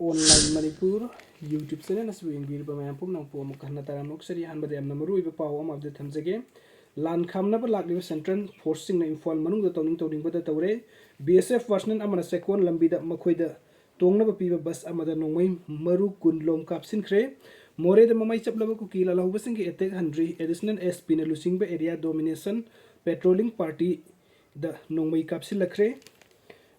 online manipur YouTube channel as we engage ba mayam pum nang po mo kahna taram nok seri han badam na maru iba paw am update thamjage lan khamna ba lakli central forcing na info manung da tawning bada tawre BSF version amana second lambi da makhoi da tongna ba piba bus amada nongmai maru kunlom kapsin khre more da mamai chaplaba ku kila lahu basing ke attack handri additional SP na lusing ba area domination patrolling party da nongmai kapsin lakhre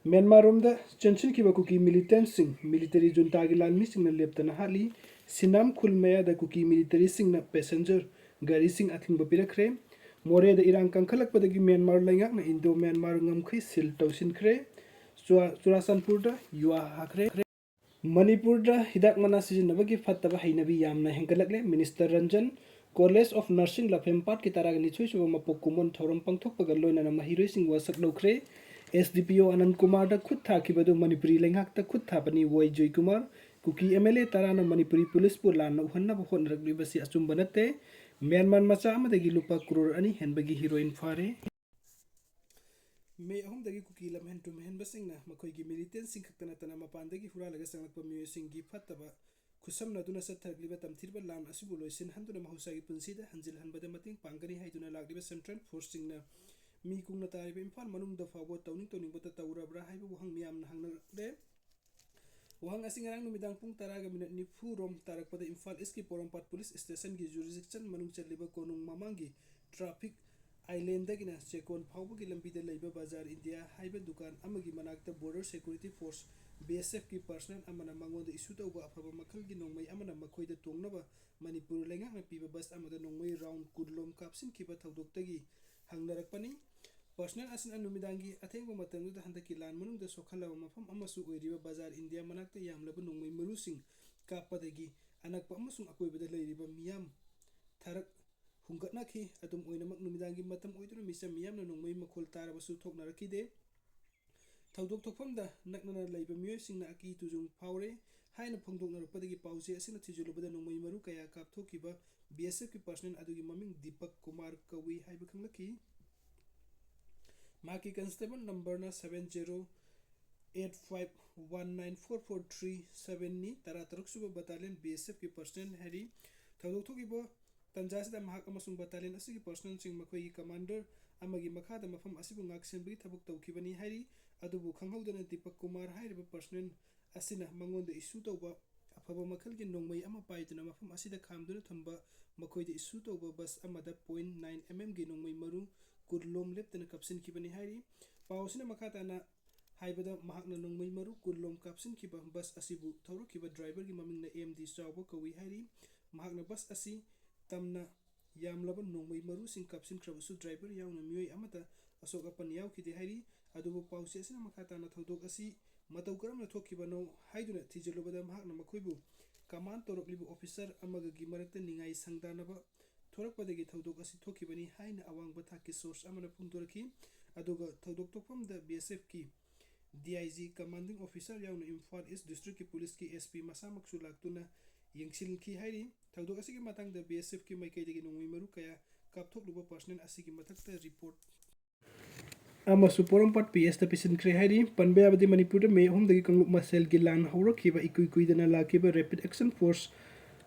Myanmarda Chensinkhiba Kuki Millitantsing Millitary Juntagi Lanmeesingna Leptana Hatli Sinam Khulmaya Kuki Millitansing passenger gari sing athing bapirakre more da irang kangkhalak padagi Myanmar laingak na Indo Myanmar ngamkhai sil tawsin khre Churasanpur da yuwa hakre Manipur da hidak mana sijinabagi fattaba hainabi yamna henkalakle Minister Ranjan College of Nursing Lafempat ki taragani choichuba mapok kumon thorom pangthok pagal loina na mahiroi sing wasak lokre SDPO Anand Kumar da khud tha kibadu Manipuri lenghak ta khud tha pani Woi Joy Kumar Kuki MLA tarana Manipuri police pur lan uhanna bhon ragli basi achum banate Myanmar macha amadagi lupa crore ani henbagi heroine fare May ahum dagi Kuki lamhen tum hen basingna makhoi gi Millitantsing khakna tana mapandagi huralaga sanglakpa miyosing gi phattaba kusam naduna sathakliba tamthirba lam asibu loisin handuna mahusagi punsida hanjil hanbada mating pangani haiduna lagliba central forcing na mi kungna tariba imphal manung da fawo tawning bata tawrabra haibu wahang miyam na hangna de wahang asing arang numidang pung taraga minute ni rom tarakpada imphal iski porompat police station gi jurisdiction manung chaliba konung mamangi traffic island dagina chekon phawbu gi lambi da leiba bazar india haiba dukan amagi manakta border security force BSF ki personnel amana mangonda issue tawba afaba makhal gi nongmai amana makhoi da tongnaba manipur lenga na piba bus amada nongmai round kudlom kapsin kiba thawdoktagi hangnarakpani Personal asin anumidangi athengba matamda handaki lan manung da sokhalaba mafam amasu oiriba bazar india manakta yamlaba nongmai marusing kapadagi anakpa amasung akoibada leiriba miyam tharak hungatna khi adum oinamak numidangi matam oiduna misa miyamna nongmai makhol taraba su thoknarakide thawdok thokfamda naknana leiba miyoisingna aki tujung phawre haina phongdoknarakpadagi pause asina thijulubada nongmai maru kaya kapthokiba BSF ki personal adugi maming Deepak Kumar Kawi haiba khanglaki Maki Constable number na 7085194437 ni tarataruk suba battalion BSF ki personnel hari thawdok thokibo tanjasida mahak amasung battalion asigi personnel sing makhoi commander amagi makhada mafam asibu ngak senbagi thabuk tawkhibani hari adubu khanghaudana Deepak Kumar hairiba personnel asina mangonda issue tawba afaba makhalgi nongmai ama paiduna mafam asida khamduna thamba makhoida issue tawba bus amada 0.9 mm gi nongmai maru Kudlom Leptana kapsin kibani hairi pausina makatana haibada mahakna nongmai maru kudlom kapsin kiba bus asibu thawro kiba driver gi mamingna MD chawbo kawi hairi mahakna bus asi tamna yamlaba nongmai maru sing kapsin krabusu driver yauna miyoi amata asok apan yaw kide hairi adubu pausi asina makatana thawdok asi matau karamna thokibano haiduna thijelubada mahakna makhoibu command toroplibu officer amaga gi marakta ningai sangdanaba thorakpadagi thawdok asi thokibani haina awangba thaki source amana pungtoraki aduga thawdok tokfamda BSF ki DIG commanding officer yauna Imphal East district ki police ki SP masamaksu laktuna yengsilki hairi thawdok asigi matangda BSF ki maikaidagi nongmai maru kaya kapthokluba personnel asigi mathakta report amasu porompat PS ta pisin kre hairi panbe abadi manipur da me hom dagi kangluk masel gi lan hawrakhiba ikuidana lakiba rapid action force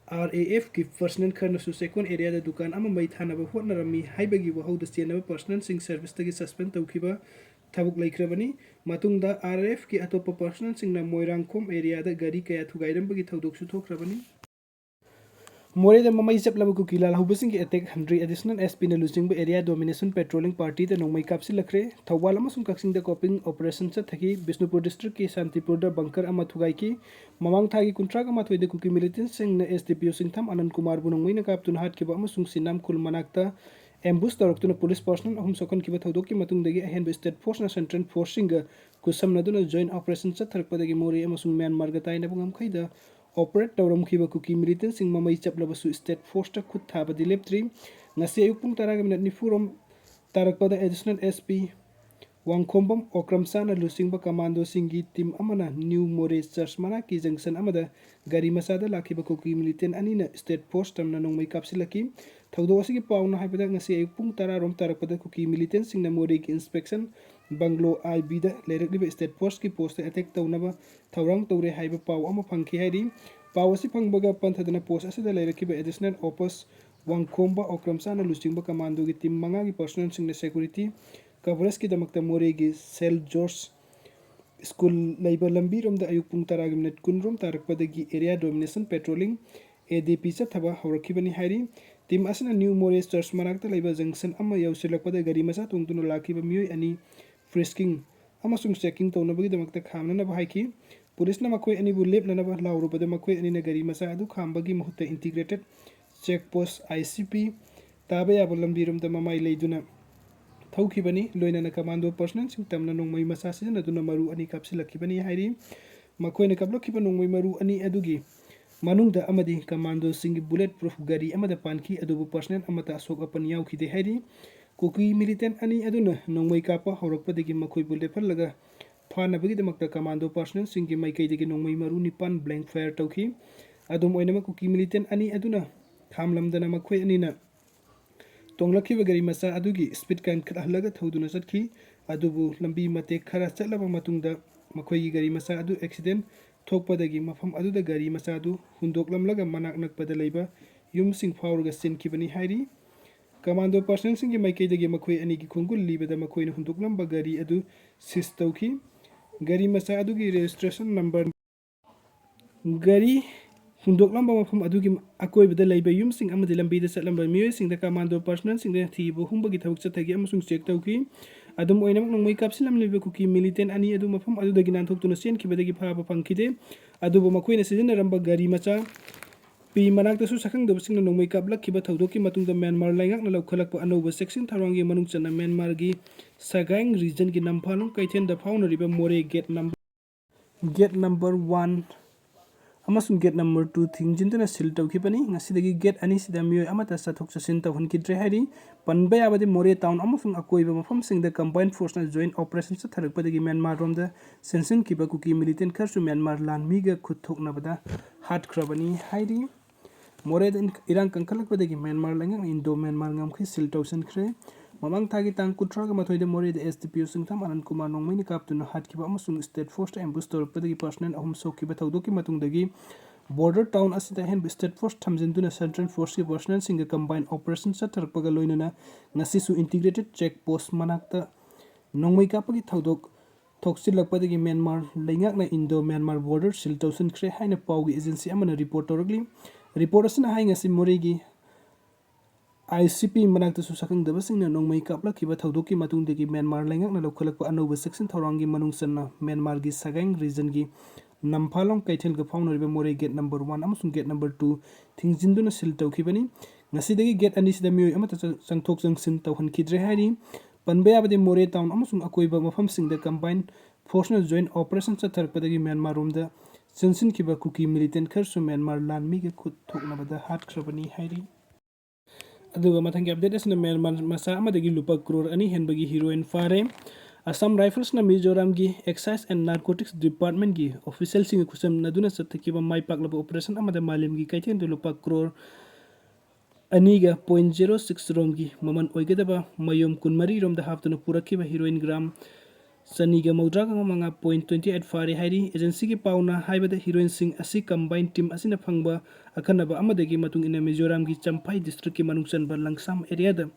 RAF ki personnel kharna su second area da dukan ama mai thana ba hotnarami haibagi wahau da chenaba personnel sing service tagi suspend tawkhiba thabuk laikhrabani matungda RAF ki atopa personnel singna moirangkhom area da gari kaya thugairambagi thawdok su thokrabani more da mamai chaplaba Kuki lalhubasing ki attack 100 additional SP na losing area domination patrolling party da nongmai kapsi lakre thawal amasung kaksing da coping operation cha thaki Bishnupur district ki Shantipur da bunker ama thugai ki mamang thagi kuntra ama thoide Kuki Millitantsing na SDPO singtham Anand Kumar bunongmai na kaptun hat kiba amasung sinam khul manakta ambush toroktuna police personnel ahum sokan kiba thawdok ki matungdagi ahenba state force na central forcing ga kusam naduna joint operation cha tharpadagi more amasung Myanmar ga taina bungam khaida operate tawramkhiba Kuki Millitantsing mamai chaplabasu state force ta khud thabadi leptri ngasi ayuk pung taraga minute ni furom tarakpada additional SP wangkhombam okramsana lusingba commando singi team amana new more church mana ki junction amada gari masada lakhiba Kuki Militant anina state force tamna nongmai kapsilaki thawdo asigi pawna haibada ngasi ayuk pung tara rom tarakpada Kuki Millitantsing na more ki inspection banglo IB da leirikliba state force ki post attack tawnaba thawrang tawre haiba paw ama phangki hairi paw asi phangbaga panthadana post asida leirikliba additional opus wangkhomba okramsana luchingba commando gi team manga gi personnel sing security coverage ki damakta more gi cell george school leiba lambi romda ayuk pung 10 minute kunrom tarakpadagi area domination patrolling ADP chathaba hawrakibani hairi team asina new more church manakta leiba junction ama yausilakpada gari masa tungtuna lakiba mioi ani frisking amasung checking tawnabagi damakta khamnana haiki police na makoi ani bu lepnana laurubada makoi ani na gari masa adu khambagi mahutta integrated check post ICP taba yaba lambi romda mamai leiduna thौखिबनी लोइना commando personnel सिंग तमना नोंमै मसा सिजना दुना मरु अनि कापसिलखिबनी हाइरि मखोइना कापलखिबा नोंमै मरु अनि अदुगी मनुंगदा अमदि कमांडो सिंग बुलेट प्रूफ गाड़ी अमदा पानखि अदुबु पर्सनल अमता अशोक अपन याउखिदे हाइरि कुकी मिलिटेंट अनि अदुना नोंमै कापा हौरकपदगी मखोइ बुले फलगा फानबगी दमकता कमांडो पर्सनल सिंग माइकैदगी नोंमै मरु निपान ब्लैंक फायर तौखि अदुम ओइनमा कुकी मिलिटेंट अनि अदुना खामलमदना मखोइ अनिना तोंगलखिबा गरी मसा अदुगी स्पीड कान खलगा थौदुना चटखि अदुबु लंबी मते खरा चलबा मतुंगदा मखोई गरी मसा अदु एक्सीडेंट थोकपदगी मफम अदुदा गरी मसा अदु हुंदोकलमलगा मनाक नकपदा लैबा युमसिंग फावरगा सेनखिबनी हाइरि कमांडो पर्सनल सिंगी माइकैदगी मखोई अनिगी खुंगुल लिबदा मखोइना हुंदोकलंबा गरी अदु सिस तौखि गरी मसा अदुगी रजिस्ट्रेशन नंबर गरी हुंदोकलंबा मफम अदुगी अकोइबदा लैबा युमसिंग अमदि लंबीदा चलंबा मियोइसिंगदा कमांडो पर्सनल सिंगदा थीबो हुंबगी थबक चथगी अमसुंग चेक तौखि अदुम ओइनमक नोंमै कापसिलमलिबा कुकी मिलिटेंट अनि अदु मफम अदुदगी नानथोक्तुना सेनखिबदगी फाबा फंखिदे अदुबो मखोइना सिजनरंबा गाड़ी मचा पी मनाक्तसु सखंगदबसिंगना नोंमै कापलखिबा थौदोकि मतुंगदा म्यांमार लाइंगाकना लौखलकपा अनौबा सेक्शन थारवांगी मनुंग चना म्यांमारगी सगाइंग रीजन की नंफालों कैथेनदा फाउनरिबा मोरे गेट नंबर 1 अमसुंग गेट नंबर 2 थिंजिनदना सिल तौखिबनी ngasiदगी गेट अनि सिदा मियोय अमता सथोक ससिन तौहनकिद्रे हाइरि पनबा याबदि मोरे टाउन अमसुंग अकोइबा मफमसिंगदा कंबाइंड फोर्सना जॉइंट ऑपरेशन सथरकपदगी म्यांमार रोमदा चेंसिनखिबा कुकी मिलिटेंट खरसु म्यांमार लानमीगा खुथोकनबदा हाटख्रबनी हाइरि मोरे इरांग कंखलकपदगी म्यांमार लांगंग इंडो म्यांमार ngamखि सिल तौसनख्रे ममंग थागी तांग कुट्रागा मथोइदे मोरेद SDPO सिंगथाम अनंत कुमार नोंमैनि कापतुना हाटखिबा अमसुंग स्टेट फोर्स एम्बुस तौरकपदगी पर्सनल अहम सोखिबा थौदोकि मतुंगदगी बॉर्डर टाउन असिदा हेन स्टेट फोर्स थमजिनदुना सेंट्रल फोर्स की पर्सनल सिंग कंबाइन ऑपरेशन सथरकपगा लोइनना ngasisu इंटीग्रेटेड चेक पोस्ट मनाक्ता नोंमै कापगी थौदोक थोक्सिलकपदगी म्यांमार लैंगाकना इंडो म्यांमार बॉर्डर सिल तौसनख्रे हाइना पाउगी एजेंसी अमना रिपोर्ट तौरगली रिपोर्ट असना हाइ ngasi मोरेगी ICP मनाक्तसु सखंगदबसिंगना नोंमै कापलखिबा थौदोकि मतुंगदगी म्यांमार लाइंगाकना लौखलकपा अनौबा सेक्शन थावरांगी मनुंगसना म्यांमार गी सगाइंग रीजन गी नंफालों कैथेलगा फाउनरिबा मोरे गेट नंबर 1 अमसुंग गेट नंबर 2 थिंगजिनदुना सिल तौखिबनी ngasiदगी गेट अनिसिदा मियोय अमता चंगथोक जंगसिन तौहनकिद्रे हाइरि पनबा याबदि मोरे टाउन अमसुंग अकोइबा मफमसिंगदा कंबाइन फोर्सना जॉइंट ऑपरेशन सथरकपदगी म्यांमार रोमदा चेंसिनखिबा कुकी मिलिटेंट खरसु म्यांमार लानमीगा खुथोकनबदा हाटख्रबनी हाइरि अदुगा मथंगी अपडेट असना म्यांमार मसा अमदगी लुपा करोड़ अनि हेनबगी हीरोइन फारे असम राइफल्स ना मिजोरम की एक्साइज एंड नार्कोटिक्स डिपार्टमेंट की ऑफिशियल सिंग खुसम नदुना सत्तकीबा माई पाकलब ऑपरेशन अमदा मालिम की कैथेन लुपा करोड़ अनीगा 0.06 रोम की ममन ओइगदबा मयोम कुनमरी रोम द हाफ्तुना पुरखिबा हीरोइन ग्राम सनीगा मौद्रागा मंगा 0.28 फारे हाइरि एजेंसी की पाउना हाइबदा हीरोइन सिंग असि कंबाइन टीम असिना फंगबा अखनबा अमदगी मतुंग इन मिजोरम की चंपाई डिस्ट्रिक्ट की मनुंगचनबा लंगसाम एरिया द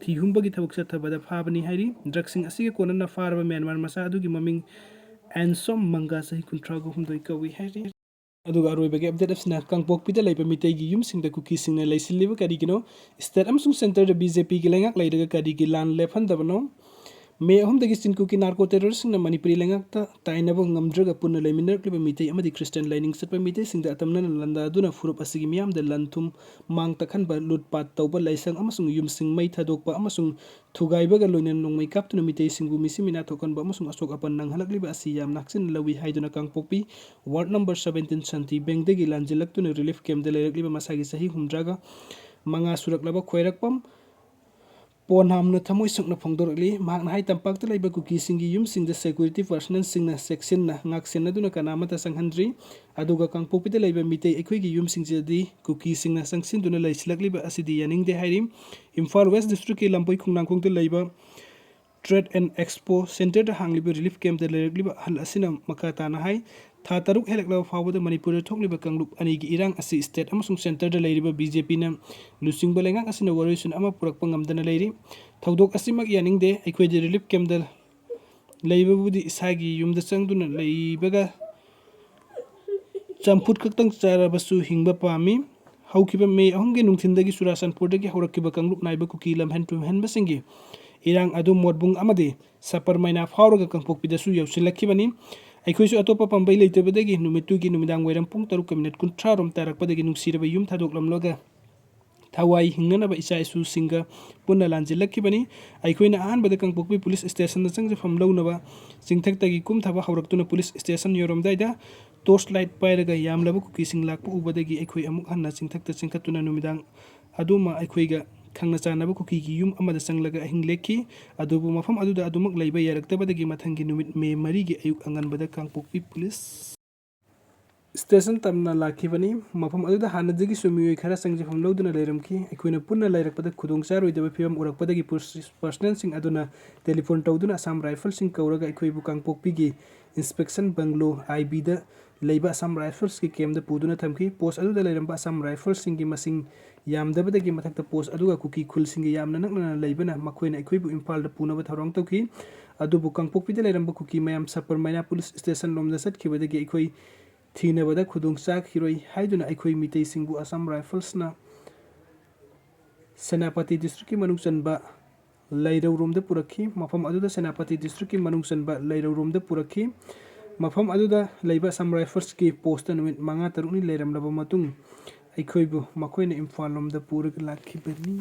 थीहुंबगी थबक सथबदा फाबनी हाइरि ड्रग्सिंग असि के कोनना फारबा म्यांमार मसा अदुगी ममिंग एनसोम मंगा सही कुंट्रागो हुंदोइ कवी हाइरि अदुगा अरोइबगे अपडेट अपसिना कांगपोकपिदा लैबा मितैगी युमसिंगदा कुकी सिंगना लैसिलिबा करिगिनो स्टेट अमसुंग सेंटर द बीजेपी की लैंगाक लैरगा करिगी लान लेफनदबनो मे अहमदगी चिनकुकी नार्को टेररिस्टना मणिपुरी लैंगाकता ताइनबो ngamdraga punna laiminarkliba mitei amadi christian lining satpa mitei singda atamnana landa aduna furup asigi miyamda lanthum mangta khanba lutpat tauba laisang amasung yumsing mai thadokpa amasung thugaibaga loinan nongmai kaptuna mitei singbu misimina thokanba amasung asok apan nanghalakliba asi yam naksin lawi haiduna kangpokpi ward number 17 shanti bengdagi lanjilaktuna relief camp da lairakliba masagi sahi humdraga manga suraklaba khoirakpam पोनहामन थमोय सकना फोंदोरली मागना हाइ तंपाकता लैबा कुकी सिंगी युम सिंगदा सिक्योरिटी पर्सनल सिंगना सेक्शनना ngaksenaduna kanamata sanghandri aduga kangpokpida laiba mitei ekhoi gi yum singjadi Kuki सिंगना sangsinduna laisilakliba asidi yaningde hairi Imphal west district की लंपई खुंगनांखोंगदा लैबा ट्रेड एंड एक्सपो सेंटर हांगलिब रिलीफ कैंप लेरलिब हल असिना मखा ताना हाई था तरुक हेलकलब फावद मणिपुर थोकलिब कंगलुप अनिगी इरांग असि स्टेट अमसुंग सेंटर लेरिब बीजेपी ना लुसिंग बलेंगा असिना वरिसन अमा पुरकप ngamdana लेरि थौदोक असिमक यानिंगदे अखोइदि रिलीफ कैंप लेइबबुदि इसागी युमद चंगदुना लेइबगा चंपुट कक्तंग चारबसु हिंगबा पामी हौकिबा मे अहंगे नुंथिंदगी सुरासनपुरदगी हौरकिबा कंगलुप नाइबा कुकी लमहन तुमहनबसिंगी इरांग अदु मोडबुंग अमदे सपर मैना फावरगा कंपोकपिदसु यौसिलखिबनी अखोइसु अतोपा पंबै लेइतबदगी नुमितुगी नुमिदांग वैरम पुंग 3:30 रोम तारकपदगी नुंसिरबा युम थादोकलमलगा थावाई हिंगनबा इचा इसु सिंगा पुन्ना लांजिलखिबनी अखोइना अहानबदा कंपोकपि पुलिस स्टेशन चंगजफम लौनबा चिंगथक्तगी कुमथाबा हौरक्तुना पुलिस स्टेशन योरमदाइदा टॉर्च लाइट पायरगा यामलबा कुकीसिंग लाकपा उबदगी अखोइ अमुक हन्ना चिंगथक्ता चिंगखतुना नुमिदांग अदुमा अखोइगा खंगना चानबा कुकीगी युम अमदा चंगलगा अहिंग लेखि अदुबु मफम अदुदा अदुमक लैबा यारक्तबदगी मथंगी नुमित मे मरीगी अयुक अंगनबदा कंपोकपि पुलिस स्टेशन तमना लाखिबनी मफम अदुदा हानदगी सुमियोय खरा संगजफम लौदुना लेरमखि अखोइना पुन्ना लैरकपदा खुदोंग चारोइदबा फिबम उरकपदगी पर्सनल सिंग अदुना टेलीफोन तौदुना असम राइफल सिंग कौरगा अखोइबु कंपोकपिगी इंस्पेक्शन बंगलो आईबी दा लेइबा असम राइफल्स की कैम्प दा पुदुना थमखि पोस्ट अदुदा लेरमबा असम राइफल्स सिंग की मसिंग यामदबदगी मथक्ता पोस्ट अदुगा कुकी खुल सिंग यामना नकना लेइबना मखोइना अखोइबु इम्फाल दा पुनबा थौरंग तौखि अदुबु कंपोकपिदा लेरमबा कुकी मयाम सपर मैना पुलिस स्टेशन लोमदा सटखिबदगी अखोइ थीनबदा खुदोंग चाखिरोइ हाइदुना अखोइ मितै सिंगबु असम राइफल्स ना सेनापति डिस्ट्रिक्ट की मनुंग चनबा लैरौरोम दा पुरखि मफम अदुदा सेनापति डिस्ट्रिक्ट की मनुंग चनबा लैरौरोम दा पुरखि मफम अदुदा लैबा असम राइफल्स की पोस्ट नुमित 5-3 नि लेरमलबा मतुंग अखोइबु मखोइना इम्फाल लोमदा पुरग लाखिबनी।